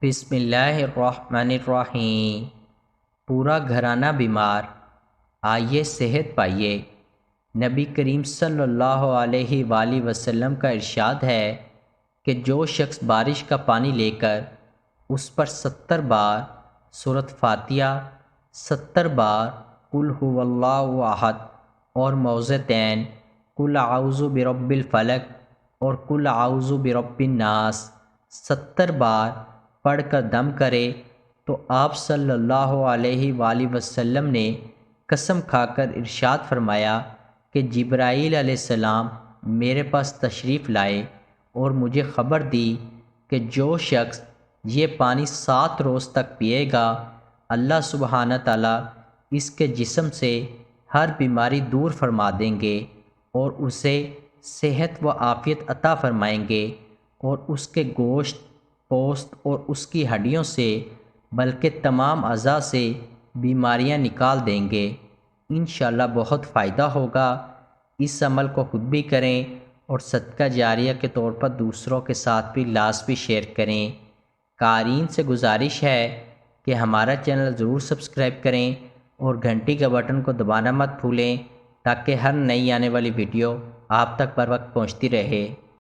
بسم اللہ الرحمن الرحیم۔ پورا گھرانہ بیمار، آئیے صحت پائیے۔ نبی کریم صلی اللہ علیہ وآلہ وسلم کا ارشاد ہے کہ جو شخص بارش کا پانی لے کر اس پر 70 بار سورۃ فاتحہ، 70 بار قل هو اللہ احد اور موضعتین قل اعوذ برب الفلق اور قل اعوذ برب الناس 70 بار پڑھ کر دم کرے تو آپ صلی اللہ علیہ وآلہ وسلم نے قسم کھا کر ارشاد فرمایا کہ جبرائیل علیہ السلام میرے پاس تشریف لائے اور مجھے خبر دی کہ جو شخص یہ پانی 7 روز تک پیے گا، اللہ سبحانہ تعالیٰ اس کے جسم سے ہر بیماری دور فرما دیں گے اور اسے صحت و عافیت عطا فرمائیں گے، اور اس کے گوشت، پوست اور اس کی ہڈیوں سے بلکہ تمام اعضاء سے بیماریاں نکال دیں گے۔ انشاءاللہ بہت فائدہ ہوگا۔ اس عمل کو خود بھی کریں اور صدقہ جاریہ کے طور پر دوسروں کے ساتھ بھی لازمی شیئر کریں۔ قارئین سے گزارش ہے کہ ہمارا چینل ضرور سبسکرائب کریں اور گھنٹی کے بٹن کو دبانا مت بھولیں تاکہ ہر نئی آنے والی ویڈیو آپ تک بر وقت پہنچتی رہے۔